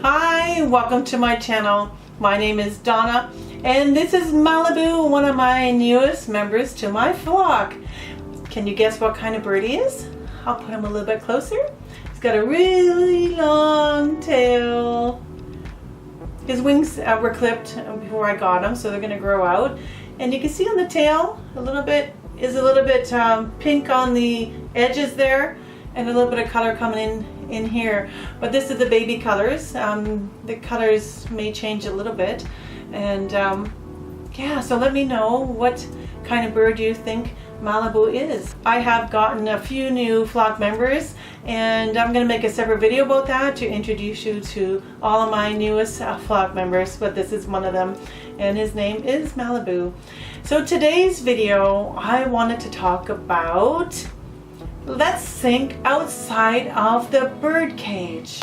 Hi, welcome to my channel. My name is Donna and this is Malibu, one of my newest members to my flock. Can you guess what kind of bird he is? I'll put him a little bit closer. He's got a really long tail. His wings were clipped before I got him, so they're going to grow out. And you can see on the tail a little bit pink on the edges there, and a little bit of color coming in here. But this is the baby colors. The colors may change a little bit, and yeah, so let me know what kind of bird you think Malibu is. I have gotten a few new flock members, and I'm going to make a separate video about that to introduce you to all of my newest flock members, but this is one of them, and his name is Malibu. So today's video, I wanted to talk about, let's think outside of the bird cage.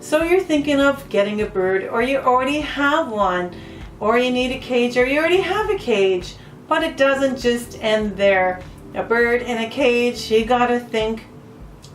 So you're thinking of getting a bird, or you already have one, or you need a cage, or you already have a cage. But it doesn't just end there. A bird in a cage, you gotta think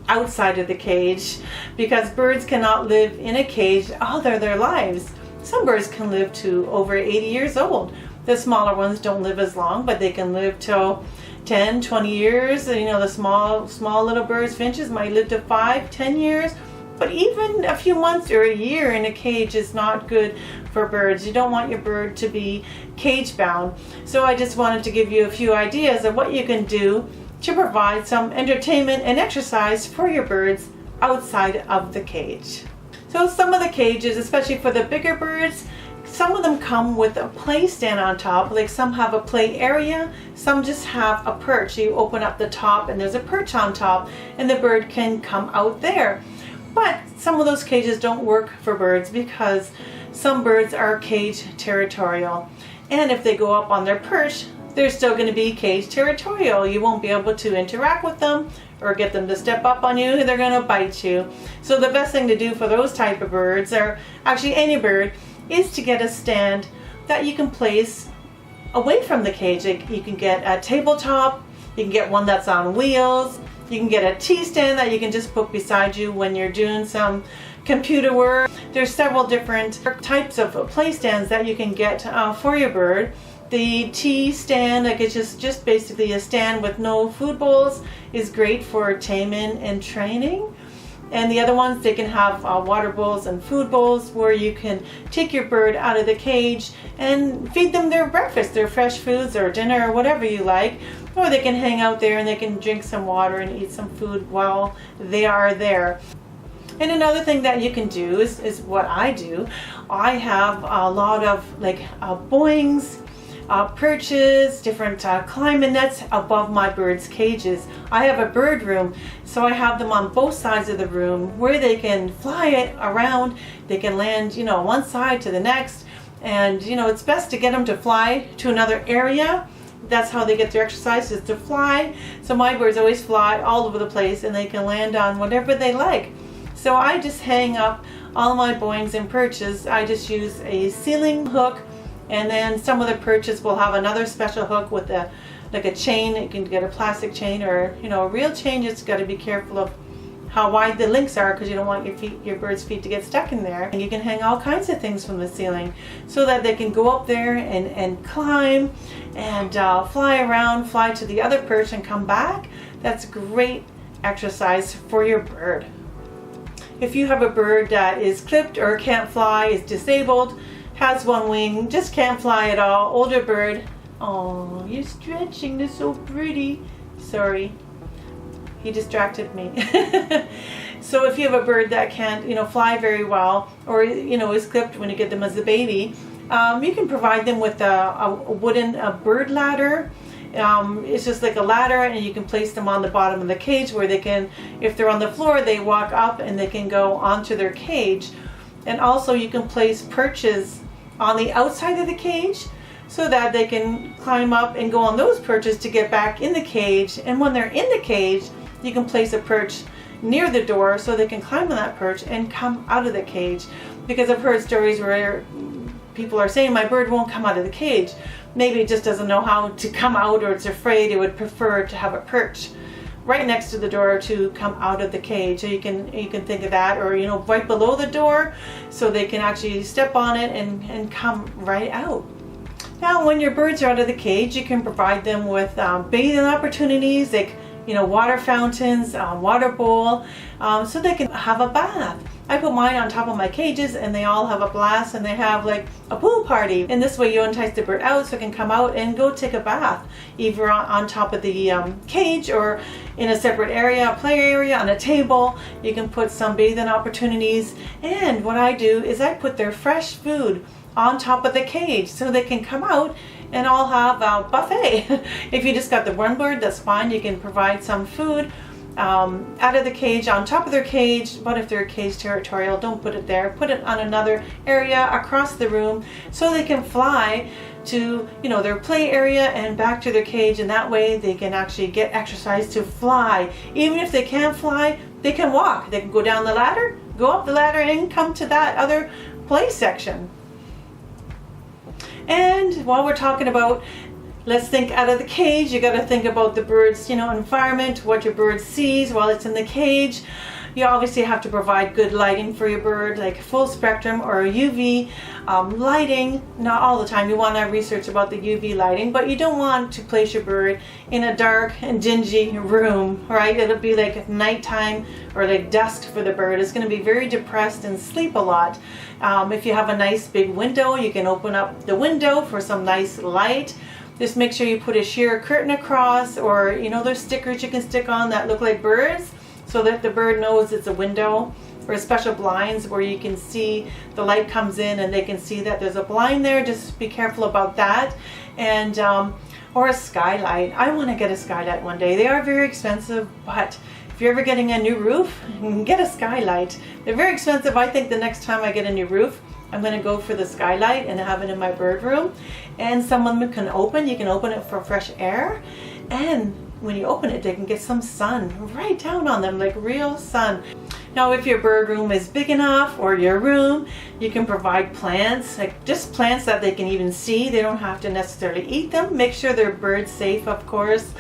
outside of the cage, because birds cannot live in a cage all their lives. Some birds can live to over 80 years old. The smaller ones don't live as long, but they can live till 10, 20 years. You know, the small little birds, finches, might live to 5, 10 years. But even a few months or a year in a cage is not good for birds. You don't want your bird to be cage bound. So I just wanted to give you a few ideas of what you can do to provide some entertainment and exercise for your birds outside of the cage. So some of the cages, especially for the bigger birds, some of them come with a play stand on top. Like some have a play area, some just have a perch. You open up the top and there's a perch on top, and the bird can come out there. But some of those cages don't work for birds because some birds are cage territorial. And if they go up on their perch, they're still going to be cage territorial. You won't be able to interact with them or get them to step up on you. They're going to bite you. So the best thing to do for those type of birds, or actually any bird, is to get a stand that you can place away from the cage. You can get a tabletop, you can get one that's on wheels, you can get a Tstand that you can just put beside you when you're doing some computer work. There's several different types of play stands that you can get for your bird. The Tstand, like it's just basically a stand with no food bowls, is great for taming and training. And the other ones, they can have water bowls and food bowls where you can take your bird out of the cage and feed them their breakfast, their fresh foods or dinner or whatever you like. Or they can hang out there and they can drink some water and eat some food while they are there. And another thing that you can do is what I do. I have a lot of Boings, perches, different climbing nets above my birds' cages. I have a bird room, so I have them on both sides of the room where they can fly it around. They can land, one side to the next, and it's best to get them to fly to another area. That's how they get their exercise, is to fly. So my birds always fly all over the place, and they can land on whatever they like. So I just hang up all my Boings and perches. I just use a ceiling hook. And then some of the perches will have another special hook with a chain. You can get a plastic chain or a real chain. You just got to be careful of how wide the links are, because you don't want your bird's feet to get stuck in there. And you can hang all kinds of things from the ceiling so that they can go up there and climb and fly around, fly to the other perch and come back. That's great exercise for your bird. If you have a bird that is clipped or can't fly, is disabled, has one wing, just can't fly at all, older bird. Oh, you're stretching, they're so pretty. Sorry, he distracted me. So if you have a bird that can't, fly very well, or is clipped when you get them as a baby, you can provide them with a wooden bird ladder. It's just like a ladder, and you can place them on the bottom of the cage where they can, if they're on the floor, they walk up and they can go onto their cage. And also you can place perches on the outside of the cage so that they can climb up and go on those perches to get back in the cage. And when they're in the cage, you can place a perch near the door so they can climb on that perch and come out of the cage. because I've heard stories where people are saying my bird won't come out of the cage. Maybe it just doesn't know how to come out, or it's afraid. It would prefer to have a perch right next to the door to come out of the cage. So you can think of that, or right below the door, so they can actually step on it and come right out. Now when your birds are out of the cage, you can provide them with bathing opportunities, like water fountains, water bowl, so they can have a bath. I put mine on top of my cages and they all have a blast, and they have like a pool party. And this way you entice the bird out so it can come out and go take a bath, either on top of the cage or in a separate area, a play area, on a table. You can put some bathing opportunities. And what I do is I put their fresh food on top of the cage so they can come out and all have a buffet. If you just got the one bird, that's fine. You can provide some food out of the cage, on top of their cage. But if they're cage territorial, don't put it there. Put it on another area across the room so they can fly to their play area and back to their cage, and that way they can actually get exercise to fly. Even if they can't fly, they can walk. They can go down the ladder, go up the ladder, and come to that other play section. And while we're talking about, let's think out of the cage, you got to think about the bird's environment, what your bird sees while it's in the cage. You obviously have to provide good lighting for your bird, like full spectrum or UV lighting. Not all the time. You want to research about the UV lighting, but you don't want to place your bird in a dark and dingy room, right? It'll be like nighttime or like dusk for the bird. It's going to be very depressed and sleep a lot. If you have a nice big window, you can open up the window for some nice light. Just make sure you put a sheer curtain across, or there's stickers you can stick on that look like birds, so that the bird knows it's a window, or special blinds where you can see the light comes in and they can see that there's a blind there. Just be careful about that. And or a skylight. I want to get a skylight one day. They are very expensive, but if you're ever getting a new roof, get a skylight. They're very expensive. I think the next time I get a new roof, I'm going to go for the skylight and have it in my bird room. And someone can open, you can open it for fresh air. And when you open it, they can get some sun right down on them, like real sun. Now, if your bird room is big enough, or your room, you can provide plants, like just plants that they can even see. They don't have to necessarily eat them. Make sure they're bird safe, of course.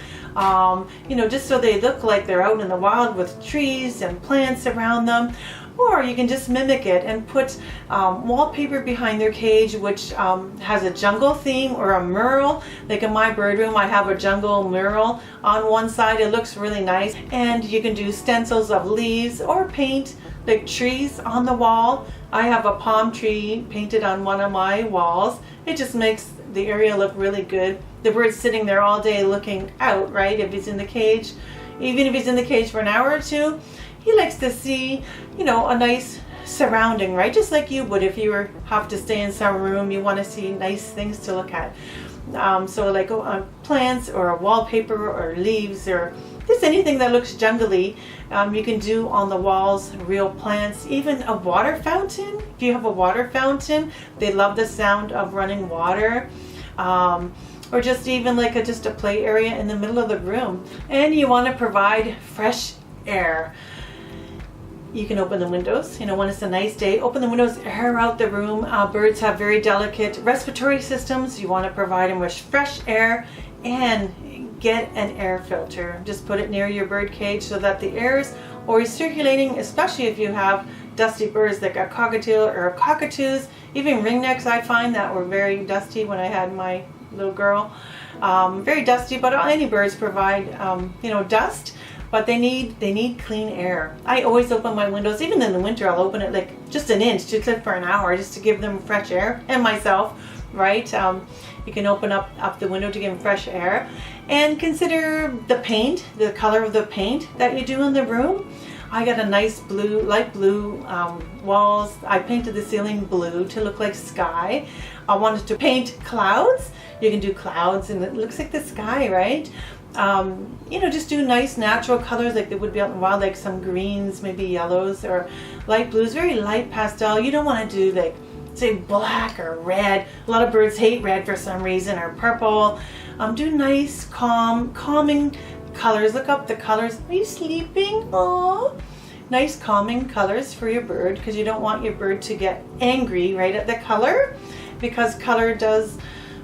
Just so they look like they're out in the wild with trees and plants around them. Or you can just mimic it and put wallpaper behind their cage, which has a jungle theme or a mural. Like in my bird room, I have a jungle mural on one side. It looks really nice. And you can do stencils of leaves or paint like trees on the wall. I have a palm tree painted on one of my walls. It just makes the area look really good. The bird's sitting there all day looking out, right? If he's in the cage, even if he's in the cage for an hour or two, he likes to see, a nice surrounding, right? Just like you would if you have to stay in some room, you want to see nice things to look at. So like plants or a wallpaper or leaves or just anything that looks jungly, you can do on the walls, real plants, even a water fountain. If you have a water fountain, they love the sound of running water. Or just even like just a play area in the middle of the room. And you want to provide fresh air. You can open the windows, when it's a nice day, open the windows, air out the room. Birds have very delicate respiratory systems. You want to provide them with fresh air, and get an air filter. Just put it near your bird cage so that the air is always circulating, especially if you have dusty birds like a cockatiel or cockatoos. Even ringnecks, I find that were very dusty when I had my little girl. Very dusty, but any birds provide, dust. But they need clean air. I always open my windows, even in the winter. I'll open it like just an inch, just for an hour, just to give them fresh air, and myself, right? You can open up the window to give them fresh air, and consider the paint, the color of the paint that you do in the room. I got a nice blue, light blue walls. I painted the ceiling blue to look like sky. I wanted to paint clouds. You can do clouds, and it looks like the sky, right? Just do nice natural colors like they would be out in the wild, like some greens, maybe yellows or light blues, very light pastel. You don't want to do like, say, black or red. A lot of birds hate red for some reason, or purple. Do nice, calming colors. Look up the colors. Are you sleeping? Oh, nice calming colors for your bird, because you don't want your bird to get angry right at the color, because color does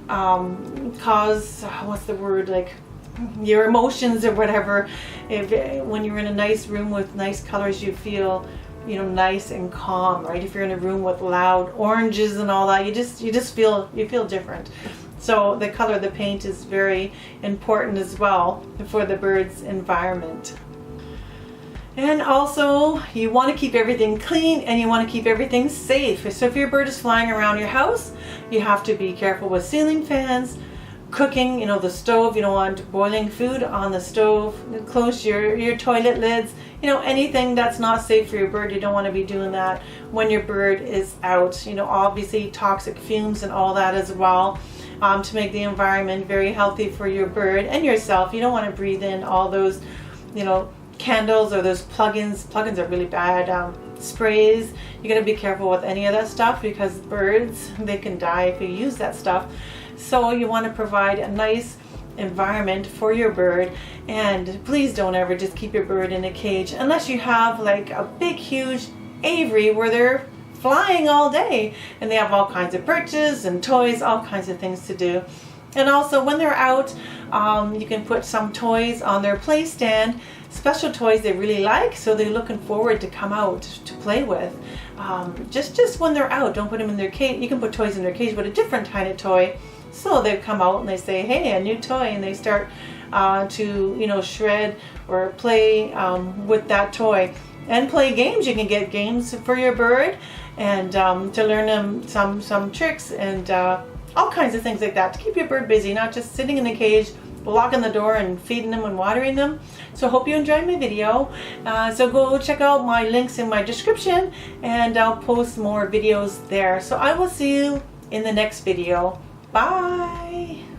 cause, what's the word, like your emotions or whatever. When you're in a nice room with nice colors, you feel, you know, nice and calm, right? If you're in a room with loud oranges and all that, you just feel different. So the color of the paint is very important as well for the bird's environment. And also, you want to keep everything clean and you want to keep everything safe. So if your bird is flying around your house, you have to be careful with ceiling fans, cooking, you know, the stove. You don't want boiling food on the stove. Close your toilet lids. You know, anything that's not safe for your bird, you don't want to be doing that when your bird is out. You know, obviously toxic fumes and all that as well, to make the environment very healthy for your bird and yourself. You don't want to breathe in all those, you know, candles or those plug-ins. Plug-ins are really bad. Sprays, you got to be careful with any of that stuff, because birds, they can die if you use that stuff. So you want to provide a nice environment for your bird, and please don't ever just keep your bird in a cage unless you have like a big huge aviary where they're flying all day and they have all kinds of perches and toys, all kinds of things to do. And also when they're out, you can put some toys on their play stand, special toys they really like, so they're looking forward to come out to play with. Just when they're out, don't put them in their cage. You can put toys in their cage, but a different kind of toy. So they come out and they say, hey, a new toy, and they start to, you know, shred or play with that toy. And play games. You can get games for your bird, and to learn them some tricks and all kinds of things like that, to keep your bird busy, not just sitting in the cage, locking the door and feeding them and watering them. So I hope you enjoyed my video. So go check out my links in my description, and I'll post more videos there. So I will see you in the next video. Bye.